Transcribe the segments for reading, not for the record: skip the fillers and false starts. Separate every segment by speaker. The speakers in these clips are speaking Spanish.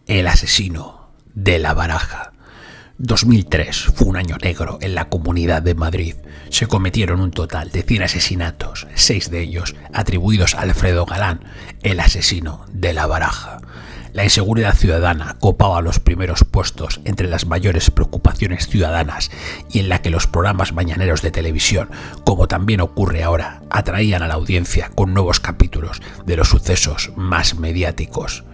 Speaker 1: El asesino de la Baraja. 2003 fue un año negro en la Comunidad de Madrid. Se cometieron un total de 100 asesinatos, 6 de ellos atribuidos a Alfredo Galán, el asesino de la Baraja. La inseguridad ciudadana copaba los primeros puestos entre las mayores preocupaciones ciudadanas y en la que los programas mañaneros de televisión, como también ocurre ahora, atraían a la audiencia con nuevos capítulos de los sucesos más mediáticos.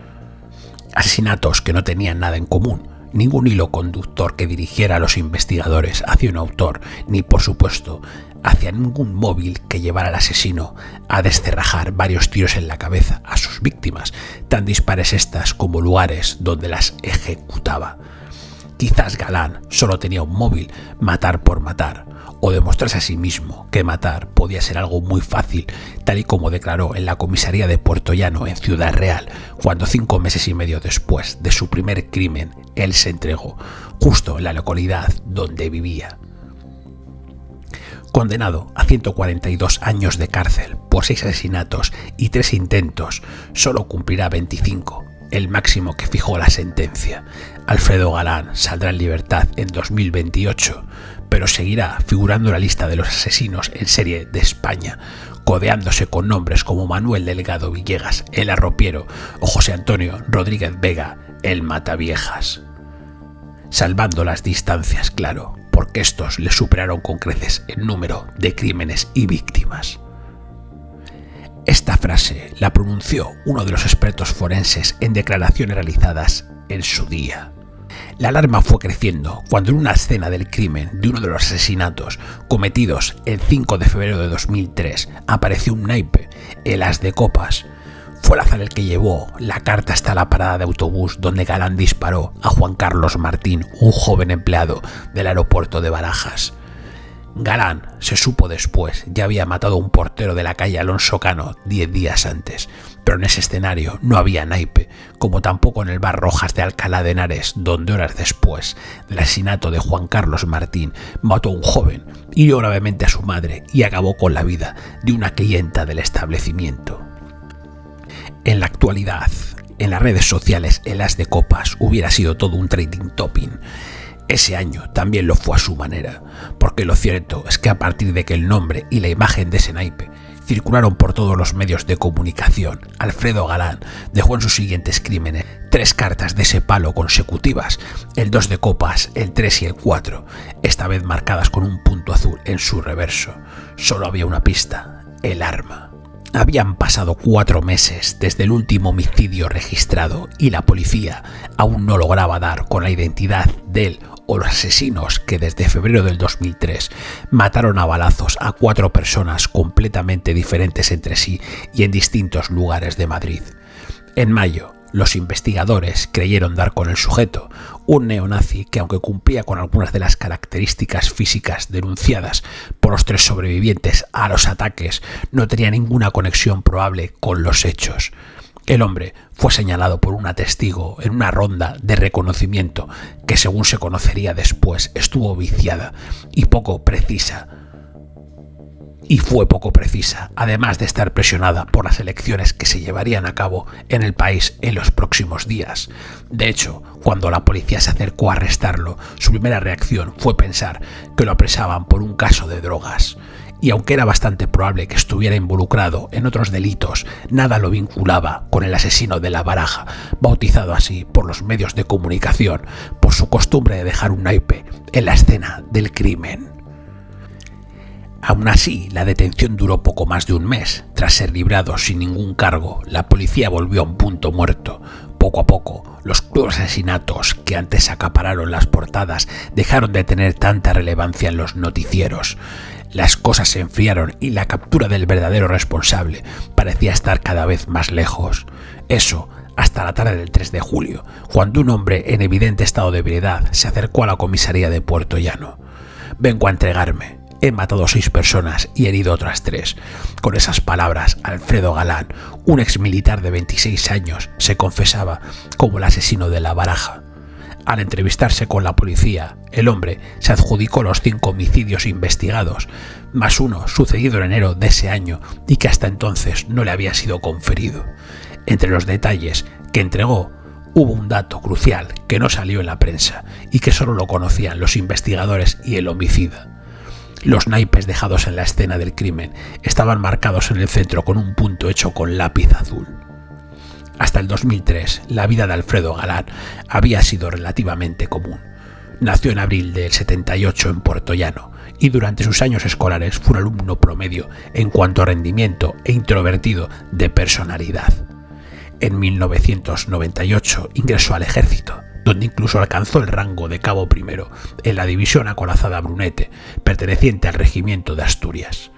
Speaker 1: Asesinatos que no tenían nada en común, ningún hilo conductor que dirigiera a los investigadores hacia un autor, ni por supuesto hacia ningún móvil que llevara al asesino a descerrajar varios tiros en la cabeza a sus víctimas, tan dispares estas como lugares donde las ejecutaba. Quizás Galán solo tenía un móvil, matar por matar, o demostrarse a sí mismo que matar podía ser algo muy fácil, tal y como declaró en la comisaría de Puertollano en Ciudad Real, cuando 5 meses y medio después de su primer crimen, él se entregó, justo en la localidad donde vivía. Condenado a 142 años de cárcel por 6 asesinatos y 3 intentos, solo cumplirá 25, el máximo que fijó la sentencia. Alfredo Galán saldrá en libertad en 2028, pero seguirá figurando en la lista de los asesinos en serie de España, codeándose con nombres como Manuel Delgado Villegas, el arropiero, o José Antonio Rodríguez Vega, el mataviejas. Salvando las distancias, claro, porque estos le superaron con creces el número de crímenes y víctimas. Esta frase la pronunció uno de los expertos forenses en declaraciones realizadas en su día. La alarma fue creciendo cuando en una escena del crimen de uno de los asesinatos cometidos el 5 de febrero de 2003 apareció un naipe, el as de copas. Fue el azar el que llevó la carta hasta la parada de autobús donde Galán disparó a Juan Carlos Martín, un joven empleado del aeropuerto de Barajas. Galán, se supo después, ya había matado a un portero de la calle Alonso Cano 10 días antes, pero en ese escenario no había naipe, como tampoco en el bar Rojas de Alcalá de Henares, donde horas después del asesinato de Juan Carlos Martín mató a un joven, hirió gravemente a su madre y acabó con la vida de una clienta del establecimiento. En la actualidad, en las redes sociales, el as de copas hubiera sido todo un trading topping. Ese año también lo fue a su manera, porque lo cierto es que a partir de que el nombre y la imagen de ese naipe circularon por todos los medios de comunicación, Alfredo Galán dejó en sus siguientes crímenes 3 cartas de ese palo consecutivas, el 2 de copas, el 3 y el 4, esta vez marcadas con un punto azul en su reverso. Solo había una pista, el arma. Habían pasado 4 meses desde el último homicidio registrado y la policía aún no lograba dar con la identidad de él o los asesinos que desde febrero del 2003 mataron a balazos a 4 personas completamente diferentes entre sí y en distintos lugares de Madrid. En mayo, los investigadores creyeron dar con el sujeto, un neonazi que, aunque cumplía con algunas de las características físicas denunciadas por los 3 sobrevivientes a los ataques, no tenía ninguna conexión probable con los hechos. El hombre fue señalado por un testigo en una ronda de reconocimiento que, según se conocería después, estuvo viciada y fue poco precisa, además de estar presionada por las elecciones que se llevarían a cabo en el país en los próximos días. De hecho, cuando la policía se acercó a arrestarlo, su primera reacción fue pensar que lo apresaban por un caso de drogas. Y aunque era bastante probable que estuviera involucrado en otros delitos, nada lo vinculaba con el asesino de la Baraja, bautizado así por los medios de comunicación por su costumbre de dejar un naipe en la escena del crimen. Aún así, la detención duró poco más de un mes. Tras ser librado sin ningún cargo, la policía volvió a un punto muerto. Poco a poco, los crudos asesinatos que antes acapararon las portadas dejaron de tener tanta relevancia en los noticieros. Las cosas se enfriaron y la captura del verdadero responsable parecía estar cada vez más lejos. Eso hasta la tarde del 3 de julio, cuando un hombre en evidente estado de ebriedad se acercó a la comisaría de Puertollano. «Vengo a entregarme. He matado 6 personas y herido otras 3. Con esas palabras, Alfredo Galán, un exmilitar de 26 años, se confesaba como el asesino de la Baraja. Al entrevistarse con la policía, el hombre se adjudicó los 5 homicidios investigados, más uno sucedido en enero de ese año y que hasta entonces no le había sido conferido. Entre los detalles que entregó Hubo un dato crucial que no salió en la prensa y que solo lo conocían los investigadores y el homicida. Los naipes dejados en la escena del crimen estaban marcados en el centro con un punto hecho con lápiz azul. Hasta el 2003, la vida de Alfredo Galán había sido relativamente común. Nació en abril del 78 en Puertollano y durante sus años escolares fue un alumno promedio en cuanto a rendimiento e introvertido de personalidad. En 1998 ingresó al ejército, donde incluso alcanzó el rango de cabo primero en la división acorazada Brunete, perteneciente al regimiento de Asturias.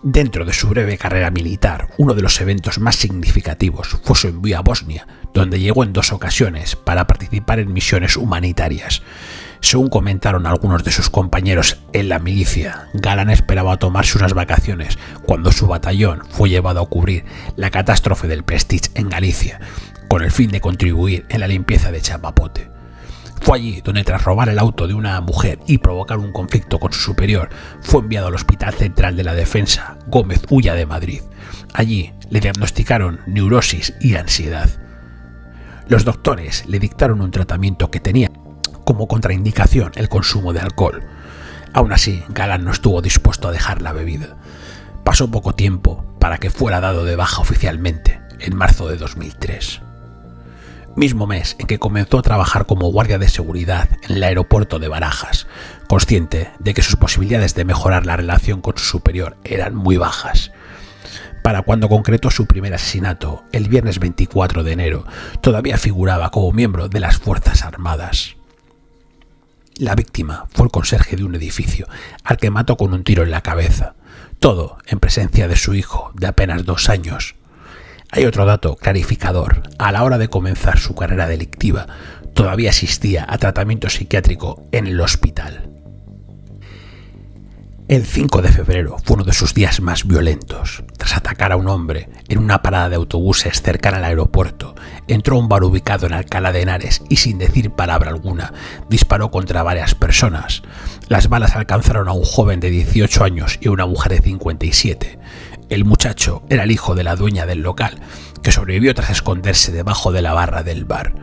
Speaker 1: Dentro de su breve carrera militar, uno de los eventos más significativos fue su envío a Bosnia, donde llegó en 2 ocasiones para participar en misiones humanitarias. Según comentaron algunos de sus compañeros en la milicia, Galán esperaba tomarse unas vacaciones cuando su batallón fue llevado a cubrir la catástrofe del Prestige en Galicia, con el fin de contribuir en la limpieza de Chapapote. Fue allí donde, tras robar el auto de una mujer y provocar un conflicto con su superior, fue enviado al Hospital Central de la Defensa Gómez Ulla de Madrid. Allí le diagnosticaron neurosis y ansiedad. Los doctores le dictaron un tratamiento que tenía como contraindicación el consumo de alcohol. Aún así, Galán no estuvo dispuesto a dejar la bebida. Pasó poco tiempo para que fuera dado de baja oficialmente, en marzo de 2003. Mismo mes en que comenzó a trabajar como guardia de seguridad en el aeropuerto de Barajas, consciente de que sus posibilidades de mejorar la relación con su superior eran muy bajas. Para cuando concretó su primer asesinato, el viernes 24 de enero, todavía figuraba como miembro de las Fuerzas Armadas. La víctima fue el conserje de un edificio, al que mató con un tiro en la cabeza, todo en presencia de su hijo de apenas 2 años. Hay otro dato clarificador. A la hora de comenzar su carrera delictiva, todavía asistía a tratamiento psiquiátrico en el hospital. El 5 de febrero fue uno de sus días más violentos. Tras atacar a un hombre en una parada de autobuses cercana al aeropuerto, entró a un bar ubicado en Alcalá de Henares y, sin decir palabra alguna, disparó contra varias personas. Las balas alcanzaron a un joven de 18 años y a una mujer de 57. El muchacho era el hijo de la dueña del local, que sobrevivió tras esconderse debajo de la barra del bar.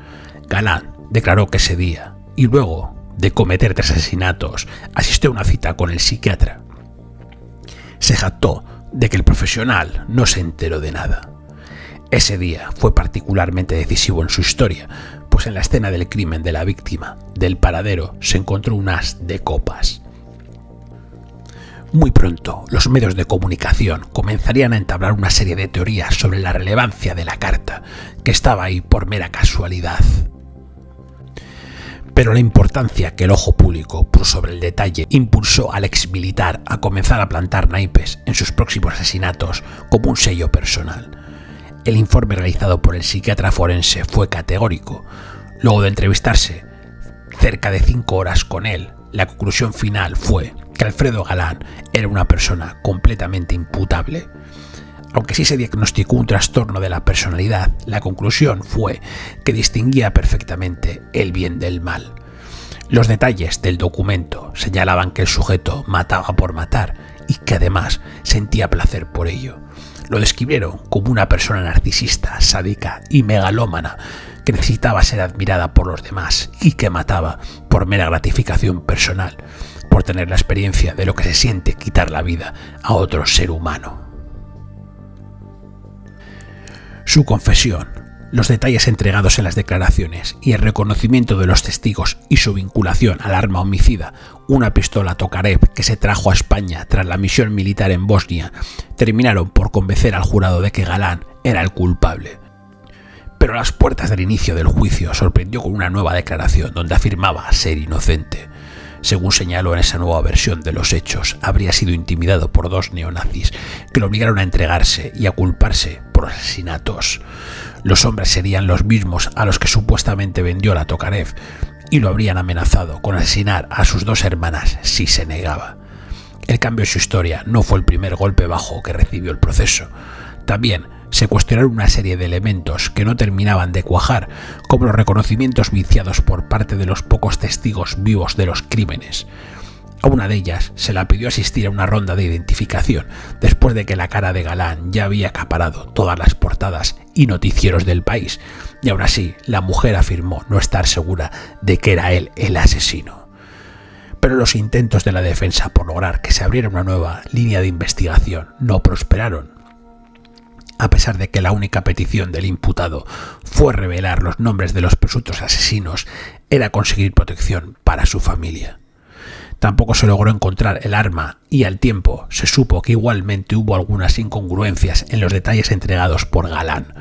Speaker 1: Galán declaró que ese día, y luego de cometer 3 asesinatos, asistió a una cita con el psiquiatra. Se jactó de que el profesional no se enteró de nada. Ese día fue particularmente decisivo en su historia, pues en la escena del crimen de la víctima, del paradero, se encontró un as de copas. Muy pronto, los medios de comunicación comenzarían a entablar una serie de teorías sobre la relevancia de la carta, que estaba ahí por mera casualidad. Pero la importancia que el ojo público puso sobre el detalle impulsó al exmilitar a comenzar a plantar naipes en sus próximos asesinatos como un sello personal. El informe realizado por el psiquiatra forense fue categórico. Luego de entrevistarse cerca de 5 horas con él, la conclusión final fue que Alfredo Galán era una persona completamente imputable. Aunque sí se diagnosticó un trastorno de la personalidad, la conclusión fue que distinguía perfectamente el bien del mal. Los detalles del documento señalaban que el sujeto mataba por matar y que además sentía placer por ello. Lo describieron como una persona narcisista, sádica y megalómana que necesitaba ser admirada por los demás y que mataba por mera gratificación personal, por tener la experiencia de lo que se siente quitar la vida a otro ser humano. Su confesión, los detalles entregados en las declaraciones y el reconocimiento de los testigos y su vinculación al arma homicida, una pistola Tokarev que se trajo a España tras la misión militar en Bosnia, terminaron por convencer al jurado de que Galán era el culpable. Pero a las puertas del inicio del juicio sorprendió con una nueva declaración donde afirmaba ser inocente. Según señaló en esa nueva versión de los hechos, habría sido intimidado por 2 neonazis que lo obligaron a entregarse y a culparse por asesinatos. Los hombres serían los mismos a los que supuestamente vendió la Tokarev y lo habrían amenazado con asesinar a sus 2 hermanas si se negaba. El cambio en su historia no fue el primer golpe bajo que recibió el proceso. También se cuestionaron una serie de elementos que no terminaban de cuajar, como los reconocimientos viciados por parte de los pocos testigos vivos de los crímenes. A una de ellas se la pidió asistir a una ronda de identificación, después de que la cara de Galán ya había acaparado todas las portadas y noticieros del país, y aún así la mujer afirmó no estar segura de que era él el asesino. Pero los intentos de la defensa por lograr que se abriera una nueva línea de investigación no prosperaron. A pesar de que la única petición del imputado fue revelar los nombres de los presuntos asesinos, era conseguir protección para su familia. Tampoco se logró encontrar el arma y al tiempo se supo que igualmente hubo algunas incongruencias en los detalles entregados por Galán.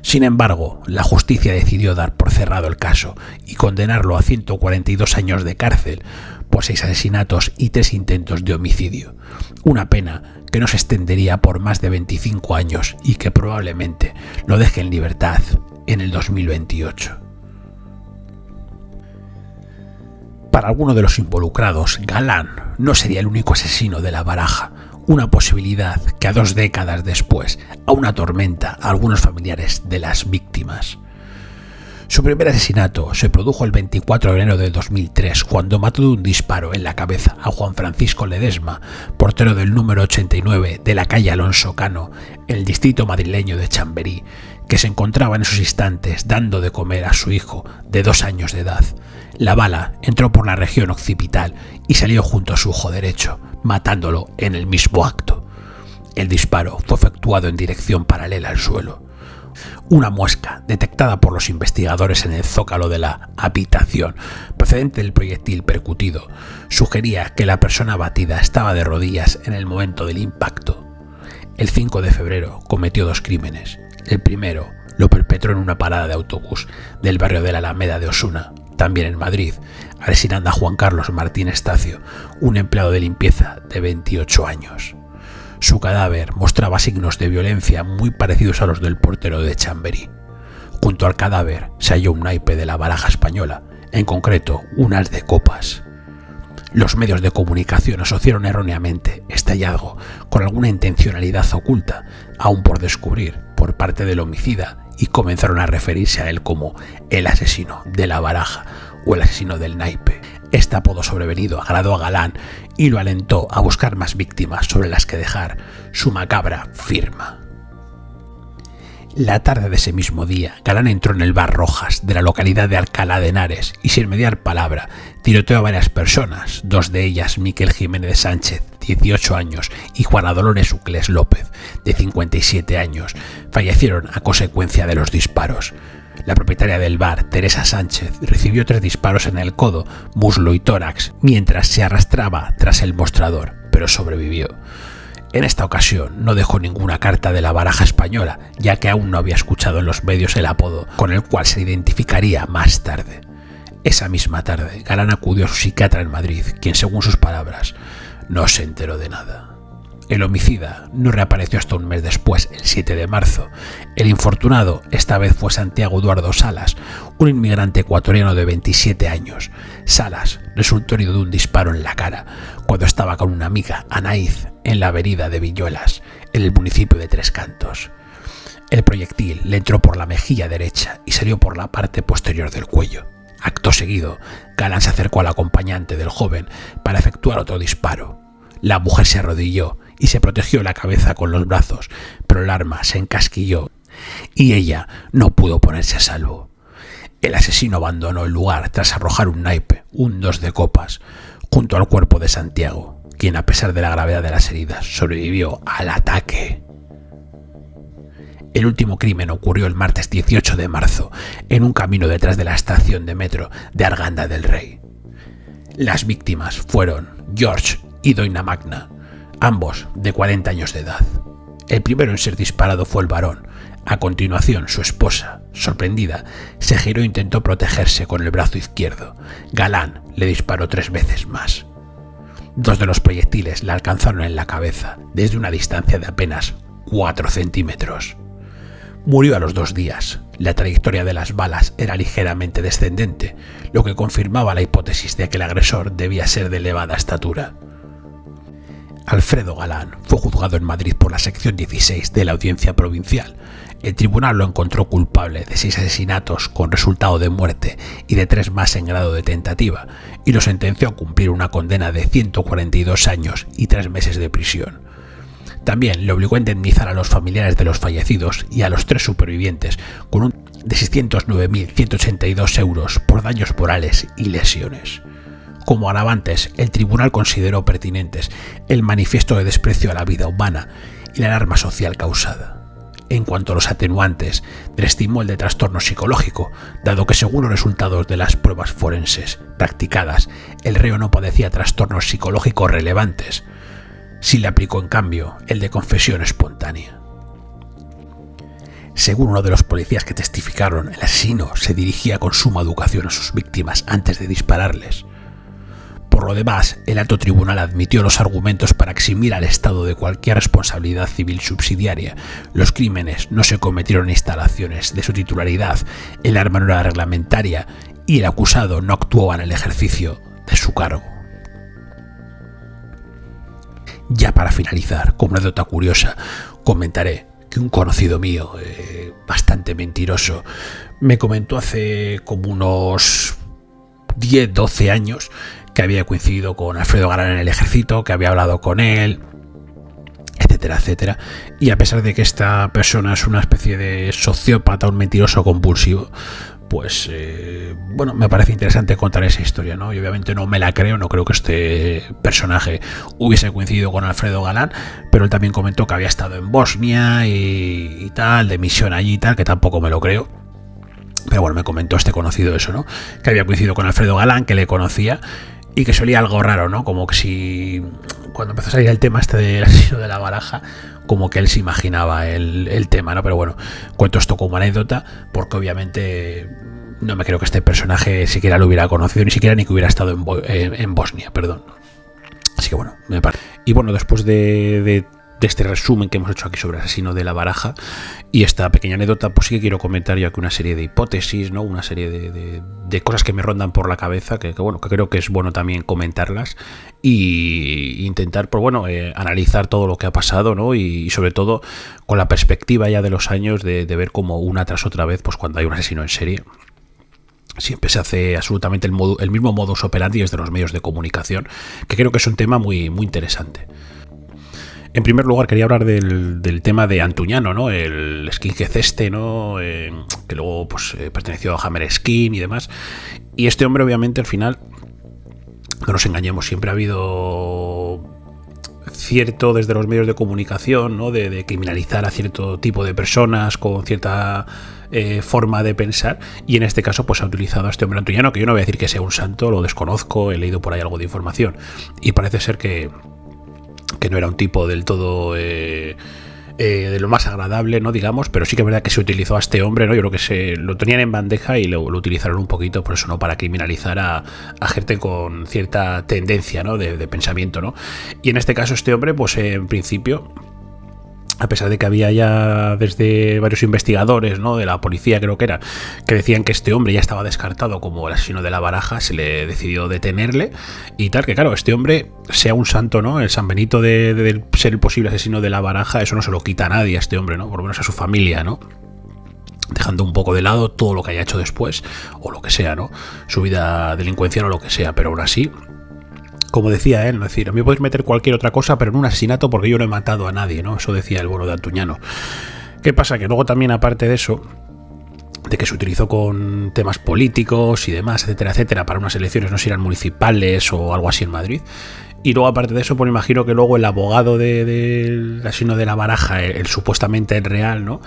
Speaker 1: Sin embargo, la justicia decidió dar por cerrado el caso y condenarlo a 142 años de cárcel por 6 asesinatos y 3 intentos de homicidio, una pena que no se extendería por más de 25 años y que probablemente lo deje en libertad en el 2028. Para alguno de los involucrados, Galán no sería el único asesino de la baraja, una posibilidad que a 2 décadas después aún atormenta a algunos familiares de las víctimas. Su primer asesinato se produjo el 24 de enero de 2003, cuando mató de un disparo en la cabeza a Juan Francisco Ledesma, portero del número 89 de la calle Alonso Cano, en el distrito madrileño de Chamberí, que se encontraba en esos instantes dando de comer a su hijo de 2 años de edad. La bala entró por la región occipital y salió junto a su ojo derecho, matándolo en el mismo acto. El disparo fue efectuado en dirección paralela al suelo. Una muesca detectada por los investigadores en el zócalo de la habitación, procedente del proyectil percutido, sugería que la persona abatida estaba de rodillas en el momento del impacto. El 5 de febrero cometió 2 crímenes. El primero lo perpetró en una parada de autobús del barrio de la Alameda de Osuna, también en Madrid, asesinando a Juan Carlos Martín Estacio, un empleado de limpieza de 28 años. Su cadáver mostraba signos de violencia muy parecidos a los del portero de Chamberí. Junto al cadáver se halló un naipe de la baraja española, en concreto un as de copas. Los medios de comunicación asociaron erróneamente este hallazgo con alguna intencionalidad oculta, aún por descubrir, por parte del homicida, y comenzaron a referirse a él como el asesino de la baraja o el asesino del naipe. Este apodo sobrevenido agradó a Galán y lo alentó a buscar más víctimas sobre las que dejar su macabra firma. La tarde de ese mismo día, Galán entró en el bar Rojas de la localidad de Alcalá de Henares y, sin mediar palabra, tiroteó a varias personas, 2 de ellas Miquel Jiménez Sánchez, 18 años, y Juana Dolores Uclés López, de 57 años, fallecieron a consecuencia de los disparos. La propietaria del bar, Teresa Sánchez, recibió 3 disparos en el codo, muslo y tórax mientras se arrastraba tras el mostrador, pero sobrevivió. En esta ocasión no dejó ninguna carta de la baraja española, ya que aún no había escuchado en los medios el apodo con el cual se identificaría más tarde. Esa misma tarde, Galán acudió a su psiquiatra en Madrid, quien, según sus palabras, no se enteró de nada. El homicida no reapareció hasta un mes después, el 7 de marzo. El infortunado esta vez fue Santiago Eduardo Salas, un inmigrante ecuatoriano de 27 años. Salas resultó herido de un disparo en la cara cuando estaba con una amiga, Anaíz, en la avenida de Villuelas, en el municipio de Tres Cantos. El proyectil le entró por la mejilla derecha y salió por la parte posterior del cuello. Acto seguido, Galán se acercó al acompañante del joven para efectuar otro disparo. La mujer se arrodilló y se protegió la cabeza con los brazos, pero el arma se encasquilló y ella no pudo ponerse a salvo. El asesino abandonó el lugar tras arrojar un naipe, un 2 de copas, junto al cuerpo de Santiago, quien, a pesar de la gravedad de las heridas, sobrevivió al ataque. El último crimen ocurrió el martes 18 de marzo, en un camino detrás de la estación de metro de Arganda del Rey. Las víctimas fueron George y Doina Magna, ambos de 40 años de edad. El primero en ser disparado fue el varón. A continuación, su esposa, sorprendida, se giró e intentó protegerse con el brazo izquierdo. Galán le disparó 3 veces más. 2 de los proyectiles la alcanzaron en la cabeza, desde una distancia de apenas 4 centímetros. Murió a los 2 días. La trayectoria de las balas era ligeramente descendente, lo que confirmaba la hipótesis de que el agresor debía ser de elevada estatura. Alfredo Galán fue juzgado en Madrid por la sección 16 de la Audiencia Provincial. El tribunal lo encontró culpable de 6 asesinatos con resultado de muerte y de 3 más en grado de tentativa, y lo sentenció a cumplir una condena de 142 años y 3 meses de prisión. También le obligó a indemnizar a los familiares de los fallecidos y a los 3 supervivientes con un de 609.182 euros por daños morales y lesiones. Como agravantes, el tribunal consideró pertinentes el manifiesto de desprecio a la vida humana y la alarma social causada. En cuanto a los atenuantes, desestimó el de trastorno psicológico, dado que según los resultados de las pruebas forenses practicadas, el reo no padecía trastornos psicológicos relevantes. Sí le aplicó, en cambio, el de confesión espontánea. Según uno de los policías que testificaron, el asesino se dirigía con suma educación a sus víctimas antes de dispararles. Por lo demás, el alto tribunal admitió los argumentos para eximir al Estado de cualquier responsabilidad civil subsidiaria. Los crímenes no se cometieron en instalaciones de su titularidad, el arma no era reglamentaria y el acusado no actuaba en el ejercicio de su cargo. Ya para finalizar, como anécdota curiosa, comentaré que un conocido mío, bastante mentiroso, me comentó hace como unos 10-12 años que había coincidido con Alfredo Galán en el ejército, que había hablado con él, etcétera, etcétera. Y a pesar de que esta persona es una especie de sociópata, un mentiroso compulsivo, pues bueno, me parece interesante contar esa historia, ¿no? Y obviamente no me la creo, no creo que este personaje hubiese coincidido con Alfredo Galán, pero él también comentó que había estado en Bosnia y tal, de misión allí y tal, que tampoco me lo creo. Pero bueno, me comentó este conocido eso, ¿no? Que había coincidido con Alfredo Galán, que le conocía y que solía algo raro, ¿no? Como que si cuando empezó a salir el tema este del asesino de la Baraja, como que él se imaginaba el tema, ¿no? Pero bueno, cuento esto como anécdota porque obviamente no me creo que este personaje siquiera lo hubiera conocido, ni siquiera ni que hubiera estado en Bosnia, perdón. Así que bueno, me parece. Y bueno, después de este resumen que hemos hecho aquí sobre el asesino de la Baraja y esta pequeña anécdota, pues sí que quiero comentar ya que una serie de hipótesis, ¿no? Una serie de cosas que me rondan por la cabeza, que bueno, que creo que es bueno también comentarlas y intentar, pues bueno, analizar todo lo que ha pasado, ¿no? Y sobre todo con la perspectiva ya de los años de ver cómo una tras otra vez, pues cuando hay un asesino en serie, siempre se hace absolutamente el mismo modus operandi desde los medios de comunicación, que creo que es un tema muy, muy interesante. En primer lugar, quería hablar del tema de Antuñano, ¿no? El skinhead este, ¿no? Que luego pues, perteneció a Hammer Skin y demás. Y este hombre, obviamente, al final, no nos engañemos, siempre ha habido cierto, desde los medios de comunicación, ¿no? De criminalizar a cierto tipo de personas con cierta forma de pensar, y en este caso pues ha utilizado a este hombre Antuñano, que yo no voy a decir que sea un santo, lo desconozco, he leído por ahí algo de información, y parece ser que no era un tipo del todo de lo más agradable, ¿no? Digamos, pero sí que es verdad que se utilizó a este hombre, ¿no? Yo creo que se lo tenían en bandeja y lo utilizaron un poquito, por eso, ¿no? Para criminalizar a gente con cierta tendencia, ¿no? De pensamiento, ¿no? Y en este caso este hombre, pues en principio, a pesar de que había ya desde varios investigadores, ¿no? De la policía creo que era, que decían que este hombre ya estaba descartado como el asesino de la Baraja, se le decidió detenerle y tal, que claro, este hombre sea un santo, ¿no? El San Benito de ser el posible asesino de la Baraja, eso no se lo quita a nadie a este hombre, ¿no? Por lo menos a su familia, ¿no? Dejando un poco de lado todo lo que haya hecho después, o lo que sea, ¿no? Su vida delincuencial o lo que sea, pero aún así, como decía él, ¿no? Es decir, a mí podéis meter cualquier otra cosa, pero en un asesinato porque yo no he matado a nadie, ¿no? Eso decía el bueno de Antuñano. ¿Qué pasa? Que luego también, aparte de eso, de que se utilizó con temas políticos y demás, etcétera, etcétera, para unas elecciones, no sé si eran municipales o algo así en Madrid. Y luego, aparte de eso, pues imagino que luego el abogado del asesino de la Baraja, el supuestamente el real, ¿no?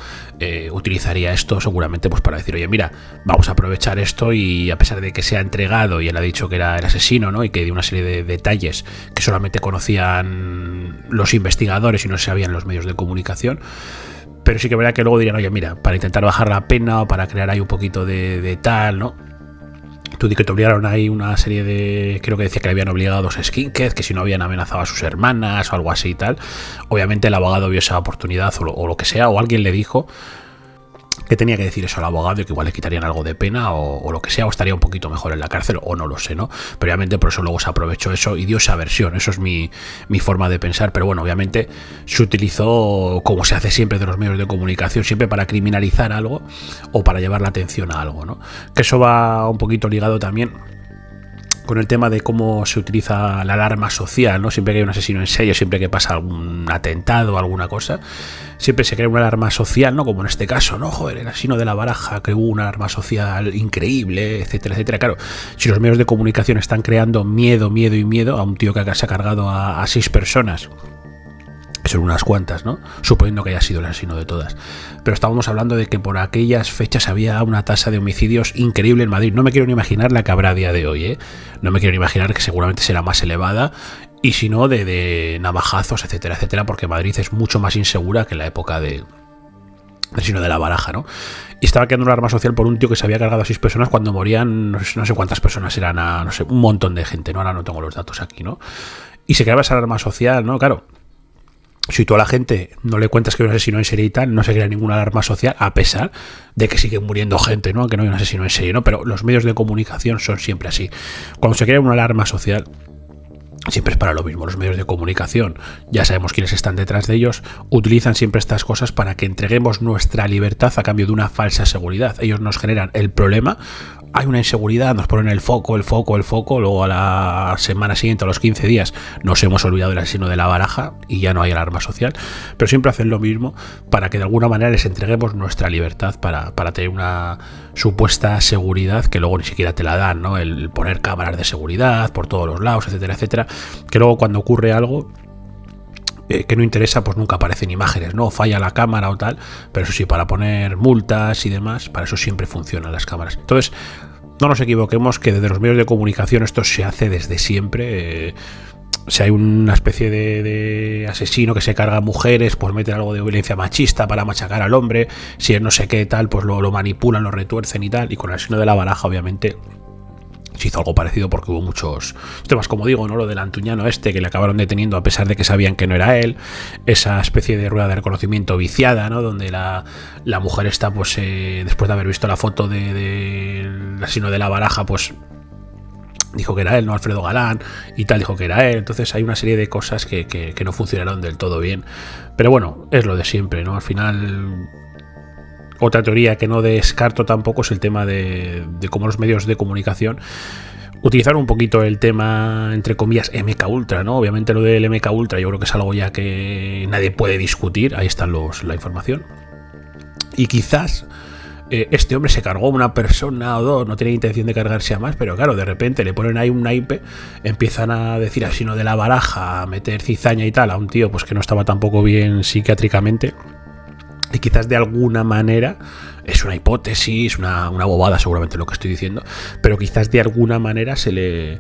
Speaker 1: Utilizaría esto seguramente pues para decir, oye, mira, vamos a aprovechar esto, y a pesar de que se ha entregado y él ha dicho que era el asesino, ¿no? Y que dio una serie de detalles que solamente conocían los investigadores y no se sabían los medios de comunicación, pero sí que es verdad que luego dirían, oye, mira, para intentar bajar la pena o para crear ahí un poquito de tal, ¿no? Tú di que te obligaron ahí una serie de... Creo que decía que le habían obligado a dos skinheads, que si no habían amenazado a sus hermanas o algo así y tal. Obviamente el abogado vio esa oportunidad o lo que sea, o alguien le dijo que tenía que decir eso al abogado y que igual le quitarían algo de pena o lo que sea, o estaría un poquito mejor en la cárcel, o no lo sé, ¿no? Pero obviamente por eso luego se aprovechó eso y dio esa versión. Eso es mi forma de pensar, pero bueno, obviamente se utilizó, como se hace siempre de los medios de comunicación, siempre para criminalizar algo o para llevar la atención a algo, ¿no? Que eso va un poquito ligado también con el tema de cómo se utiliza la alarma social, ¿no? Siempre que hay un asesino en serie, siempre que pasa algún atentado o alguna cosa, siempre se crea una alarma social, ¿no? Como en este caso, ¿no? Joder, el asesino de La Baraja creó una alarma social increíble, etcétera, etcétera. Claro, si los medios de comunicación están creando miedo a un tío que se ha cargado a 6 personas, son unas cuantas, ¿no? Suponiendo que haya sido el asesino de todas. Pero estábamos hablando de que por aquellas fechas había una tasa de homicidios increíble en Madrid. No me quiero ni imaginar la que habrá a día de hoy, ¿eh? No me quiero ni imaginar, que seguramente será más elevada. Y si no, de navajazos, etcétera, etcétera, porque Madrid es mucho más insegura que en la época del asesino de La Baraja, ¿no? Y estaba quedando una alarma social por un tío que se había cargado a 6 personas cuando morían, no sé cuántas personas eran, no sé, un montón de gente, ¿no? Ahora no tengo los datos aquí, ¿no? Y se creaba esa alarma social, ¿no? Claro. Si tú a la gente no le cuentas que hay un asesino en serie y tal, no se crea ninguna alarma social, a pesar de que sigue muriendo gente, ¿no? Que no hay un asesino en serie, ¿no? Pero los medios de comunicación son siempre así. Cuando se crea una alarma social, siempre es para lo mismo. Los medios de comunicación, ya sabemos quiénes están detrás de ellos, utilizan siempre estas cosas para que entreguemos nuestra libertad a cambio de una falsa seguridad. Ellos nos generan el problema. Hay una inseguridad, nos ponen el foco, luego a la semana siguiente, a los 15 días, nos hemos olvidado del asesino de La Baraja y ya no hay alarma social, pero siempre hacen lo mismo para que de alguna manera les entreguemos nuestra libertad para tener una supuesta seguridad que luego ni siquiera te la dan, ¿no? El poner cámaras de seguridad por todos los lados, etcétera, etcétera, que luego cuando ocurre algo que no interesa, pues nunca aparecen imágenes, ¿no? Falla la cámara o tal, pero eso sí, para poner multas y demás, para eso siempre funcionan las cámaras. Entonces, no nos equivoquemos que desde los medios de comunicación esto se hace desde siempre. Si hay una especie de asesino que se carga a mujeres, pues meten algo de violencia machista para machacar al hombre. Si es no sé qué tal, pues lo manipulan, lo retuercen y tal. Y con el asesino de La Baraja, obviamente, se hizo algo parecido porque hubo muchos temas, como digo, ¿no? Lo del antuñano que le acabaron deteniendo a pesar de que sabían que no era él, esa especie de rueda de reconocimiento viciada, ¿no? Donde la mujer está, pues después de haber visto la foto del asesino de La Baraja, pues dijo que era él, no Alfredo Galán, y tal, dijo que era él. Entonces hay una serie de cosas que no funcionaron del todo bien, pero bueno, es lo de siempre, ¿no? Al final, otra teoría que no descarto tampoco es el tema de cómo los medios de comunicación utilizaron un poquito el tema, entre comillas, MK Ultra, ¿no? Obviamente lo del MK Ultra yo creo que es algo ya que nadie puede discutir, ahí están la información. Y quizás este hombre se cargó a una persona o dos, no tenía intención de cargarse a más, pero claro, de repente le ponen ahí un naipe, empiezan a decir así, no, de La Baraja, a meter cizaña y tal a un tío pues que no estaba tampoco bien psiquiátricamente. Y quizás de alguna manera, es una hipótesis, una bobada seguramente lo que estoy diciendo, pero quizás de alguna manera se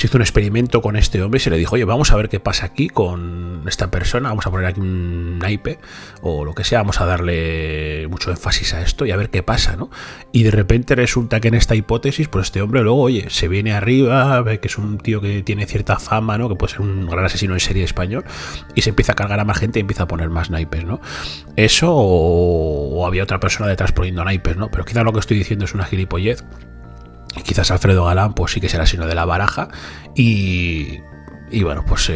Speaker 1: hizo un experimento con este hombre y se le dijo, oye, vamos a ver qué pasa aquí con esta persona, vamos a poner aquí un naipe o lo que sea, vamos a darle mucho énfasis a esto y a ver qué pasa, ¿no? Y de repente resulta que en esta hipótesis, pues este hombre luego, oye, se viene arriba, ve que es un tío que tiene cierta fama, ¿no? Que puede ser un gran asesino en serie español, y se empieza a cargar a más gente y empieza a poner más naipes, ¿no? Eso o había otra persona detrás poniendo naipes, ¿no? Pero quizás lo que estoy diciendo es una gilipollez. Y quizás Alfredo Galán, pues sí que será asesino de La Baraja. Y bueno, pues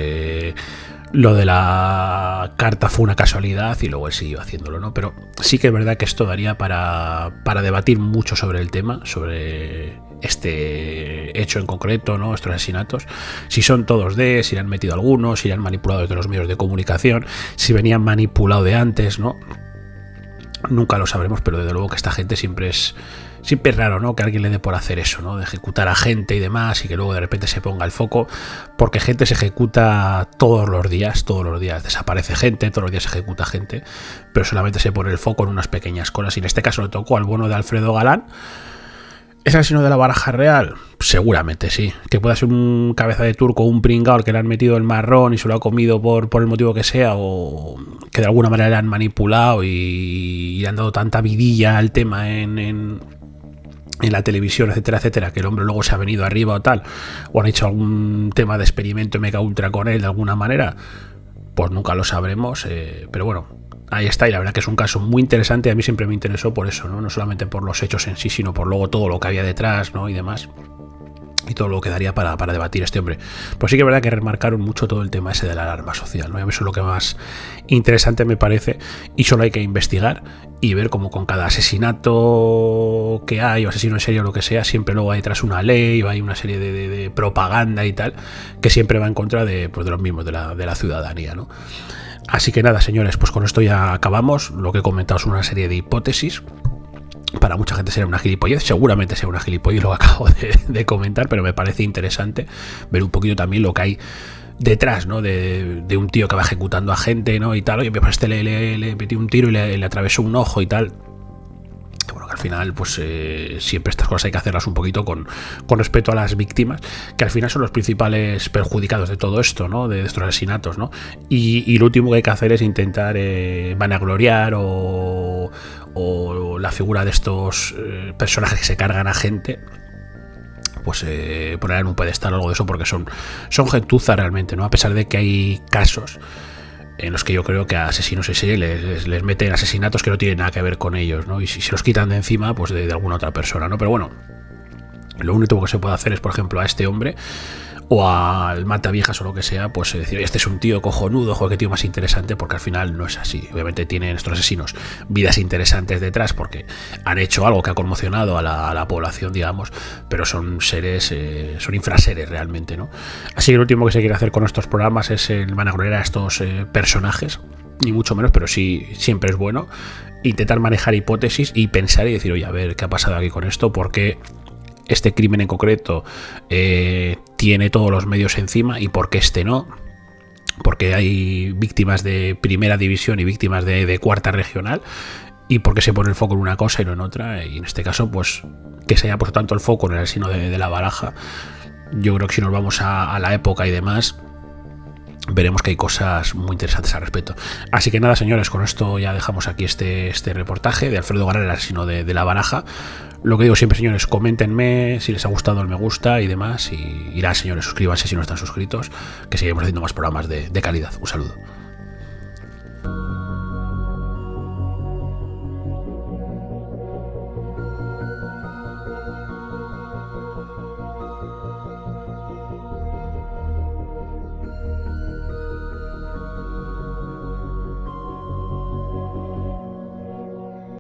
Speaker 1: lo de la carta fue una casualidad y luego él siguió haciéndolo, ¿no? Pero sí que es verdad que esto daría para debatir mucho sobre el tema, sobre este hecho en concreto, ¿no? Estos asesinatos, si son todos si le han metido algunos, si le han manipulado desde los medios de comunicación, si venían manipulado de antes, ¿no? Nunca lo sabremos, pero desde luego que esta gente siempre es raro, ¿no? Que alguien le dé por hacer eso, ¿no? De ejecutar a gente y demás, y que luego de repente se ponga el foco, porque gente se ejecuta todos los días desaparece gente, todos los días se ejecuta gente, pero solamente se pone el foco en unas pequeñas cosas, y en este caso le tocó al bono de Alfredo Galán. ¿Es asesino de La Baraja real? Seguramente sí. Que pueda ser un cabeza de turco, un pringao al que le han metido el marrón y se lo ha comido por el motivo que sea, o que de alguna manera le han manipulado y le han dado tanta vidilla al tema en la televisión, etcétera, etcétera, que el hombre luego se ha venido arriba o tal, o han hecho algún tema de experimento MK Ultra con él de alguna manera, pues nunca lo sabremos, pero bueno, ahí está, y la verdad que es un caso muy interesante. A mí siempre me interesó por eso, ¿no? No solamente por los hechos en sí, sino por luego todo lo que había detrás, ¿no? Y demás. y todo lo que daría para debatir este hombre. Pues sí que es verdad que remarcaron mucho todo el tema ese de la alarma social, ¿no? Y a mí eso es lo que más interesante me parece, y solo hay que investigar y ver cómo con cada asesinato que hay, o asesino en serie o lo que sea, siempre luego hay detrás una ley o hay una serie de propaganda y tal, que siempre va en contra de los mismos, de la ciudadanía, ¿no? Así que nada, señores, pues con esto ya acabamos. Lo que he comentado es una serie de hipótesis. Para mucha gente será una gilipollez, seguramente será una gilipollez lo que acabo de comentar, pero me parece interesante ver un poquito también lo que hay detrás, ¿no? De un tío que va ejecutando a gente, ¿no? Y tal, oye, pues le metió un tiro y le atravesó un ojo y tal. Bueno, que al final, pues siempre estas cosas hay que hacerlas un poquito con respecto a las víctimas, que al final son los principales perjudicados de todo esto, ¿no? De estos asesinatos, ¿no? Y lo último que hay que hacer es intentar vanagloriar o la figura de estos personajes que se cargan a gente, pues poner en un pedestal o algo de eso, porque son gentuza realmente, ¿no? A pesar de que hay casos en los que yo creo que a asesinos en serie les meten asesinatos que no tienen nada que ver con ellos, ¿no? Y si se los quitan de encima, pues de alguna otra persona, ¿no? Pero bueno, lo único que se puede hacer es, por ejemplo, a este hombre o al mataviejas o lo que sea, pues decir, este es un tío cojonudo, joder, qué tío más interesante, porque al final no es así. Obviamente tienen estos asesinos vidas interesantes detrás porque han hecho algo que ha conmocionado a la población, digamos, pero son seres, son infraseres realmente, ¿no? Así que lo último que se quiere hacer con estos programas es el vanagloriar a estos personajes, ni mucho menos, pero sí siempre es bueno intentar manejar hipótesis y pensar y decir, oye, a ver, ¿qué ha pasado aquí con esto? ¿Por qué este crimen en concreto tiene todos los medios encima y por qué este no? Porque hay víctimas de primera división y víctimas de cuarta regional, y por qué se pone el foco en una cosa y no en otra. Y en este caso, pues que se haya puesto tanto el foco en el asesino de la Baraja, yo creo que si nos vamos a la época y demás, veremos que hay cosas muy interesantes al respecto. Así que nada, señores, con esto ya dejamos aquí este reportaje de Alfredo Galán, el asesino de la Baraja. Lo que digo siempre, señores, coméntenme si les ha gustado el me gusta y demás, y nada, señores, suscríbanse si no están suscritos, que seguiremos haciendo más programas de calidad. Un saludo.